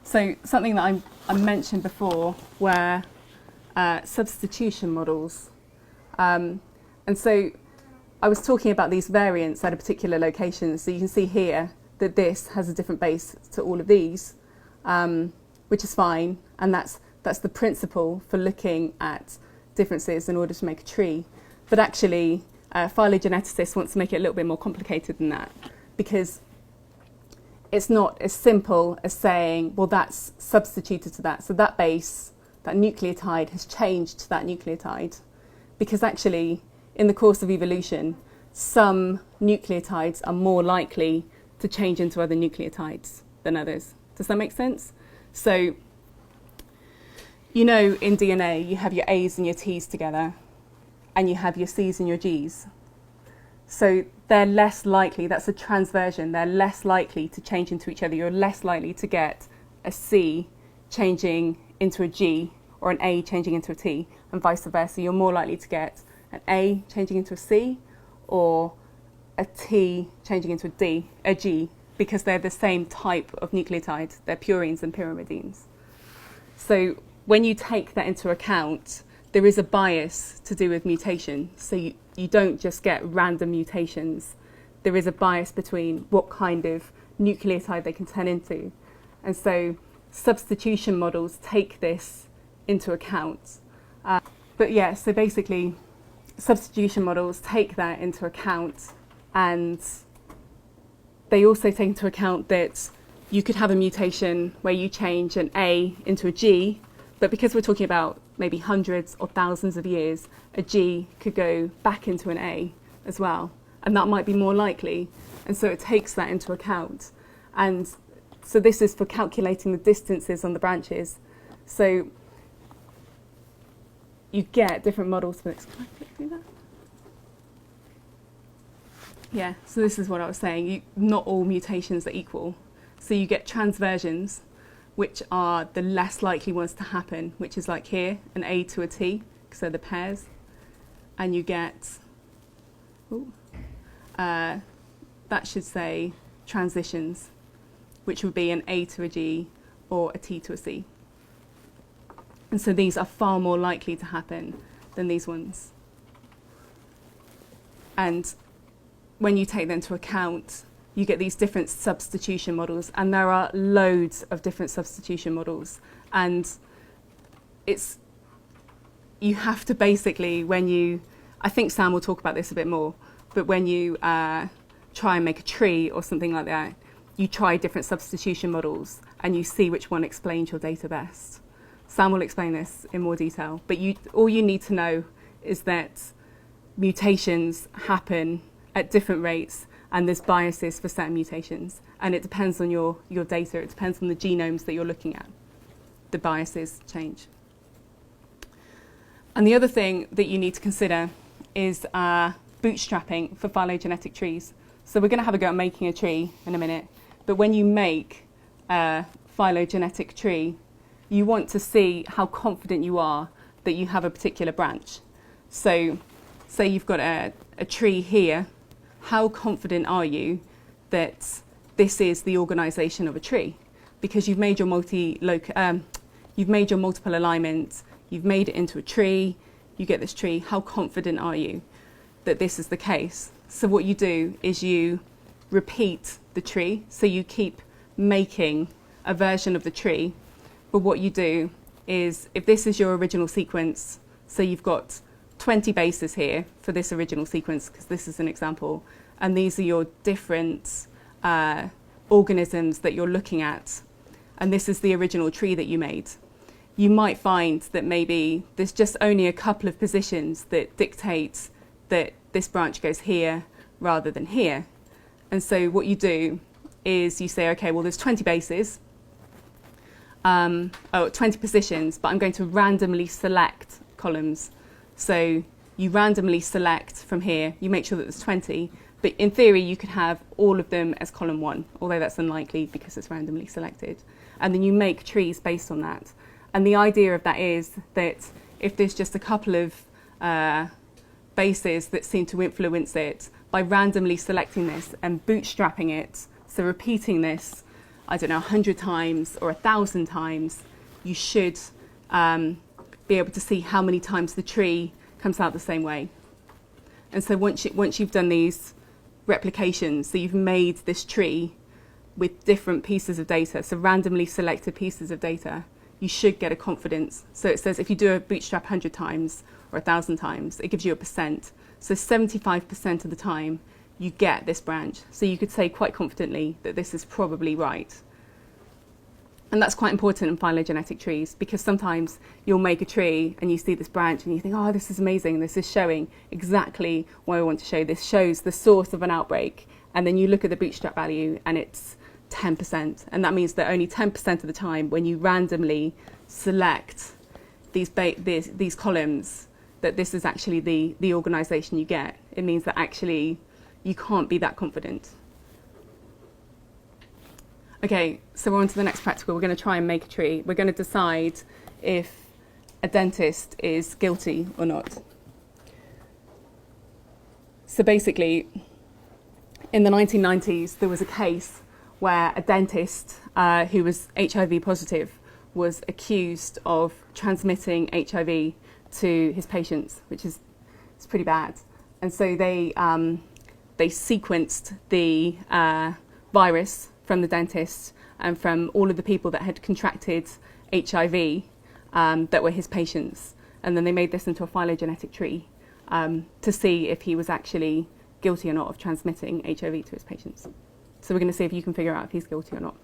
So something that I mentioned before were substitution models. And so I was talking about these variants at a particular location. So you can see here that this has a different base to all of these, which is fine. And that's the principle for looking at differences in order to make a tree. But actually, phylogeneticists want to make it a little bit more complicated than that, because it's not as simple as saying, well, that's substituted to that. So that base, that nucleotide, has changed to that nucleotide. Because actually, in the course of evolution, some nucleotides are more likely to change into other nucleotides than others. Does that make sense? So, you know, in DNA, you have your A's and your T's together, and you have your C's and your G's. So they're less likely, that's a transversion, they're less likely to change into each other. You're less likely to get a C changing into a G or an A changing into a T, and vice versa. You're more likely to get an A changing into a C or a T changing into a G, because they're the same type of nucleotide. They're purines and pyrimidines. So when you take that into account, there is a bias to do with mutation. So you don't just get random mutations. There is a bias between what kind of nucleotide they can turn into. And so substitution models take this into account. But yeah, so basically substitution models take that into account, and they also take into account that you could have a mutation where you change an A into a G, but because we're talking about maybe hundreds or thousands of years, a G could go back into an A as well, and that might be more likely. And so it takes that into account. And so this is for calculating the distances on the branches. So you get different models for this. Can I click through that? Yeah, so this is what I was saying. Not all mutations are equal. So you get transversions, which are the less likely ones to happen, which is like here, an A to a T, because they're the pairs. And you get, that should say transitions, which would be an A to a G or a T to a C. And so these are far more likely to happen than these ones. And when you take them into account, you get these different substitution models, and there are loads of different substitution models. And you have to basically, I think Sam will talk about this a bit more, but when you try and make a tree or something like that, you try different substitution models and you see which one explains your data best. Sam will explain this in more detail, but all you need to know is that mutations happen at different rates, and there's biases for certain mutations, and it depends on your data. It depends on the genomes that you're looking at. The biases change. And the other thing that you need to consider is bootstrapping for phylogenetic trees. So we're going to have a go at making a tree in a minute, but when you make a phylogenetic tree, you want to see how confident you are that you have a particular branch. So say you've got a tree here. How confident are you that this is the organisation of a tree? Because you've made your multiple alignments, you've made it into a tree, you get this tree. How confident are you that this is the case? So what you do is you repeat the tree. So you keep making a version of the tree. But what you do is, if this is your original sequence, so you've got 20 bases here for this original sequence, because this is an example, and these are your different organisms that you're looking at, and this is the original tree that you made. You might find that maybe there's just only a couple of positions that dictate that this branch goes here rather than here. And so what you do is you say, okay, well, there's 20 bases, 20 positions, but I'm going to randomly select columns. So you randomly select from here, you make sure that there's 20, but in theory you could have all of them as column 1, although that's unlikely because it's randomly selected. And then you make trees based on that. And the idea of that is that if there's just a couple of bases that seem to influence it, by randomly selecting this and bootstrapping it, so repeating this I don't know, 100 times or 1,000 times, you should be able to see how many times the tree comes out the same way. And so once you've done these replications, so you've made this tree with different pieces of data, so randomly selected pieces of data, you should get a confidence. So it says if you do a bootstrap 100 times or 1,000 times, it gives you a percent. So 75% of the time, you get this branch. So you could say quite confidently that this is probably right. And that's quite important in phylogenetic trees, because sometimes you'll make a tree and you see this branch and you think, oh, this is amazing. This is showing exactly what I want to show. This shows the source of an outbreak. And then you look at the bootstrap value and it's 10%. And that means that only 10% of the time, when you randomly select these columns, that this is actually the organization you get. It means that actually you can't be that confident. Okay, so we're on to the next practical. We're going to try and make a tree. We're going to decide if a dentist is guilty or not. So basically, in the 1990s, there was a case where a dentist who was HIV positive was accused of transmitting HIV to his patients, which is pretty bad. And so they sequenced the virus from the dentist and from all of the people that had contracted HIV that were his patients. And then they made this into a phylogenetic tree to see if he was actually guilty or not of transmitting HIV to his patients. So we're going to see if you can figure out if he's guilty or not.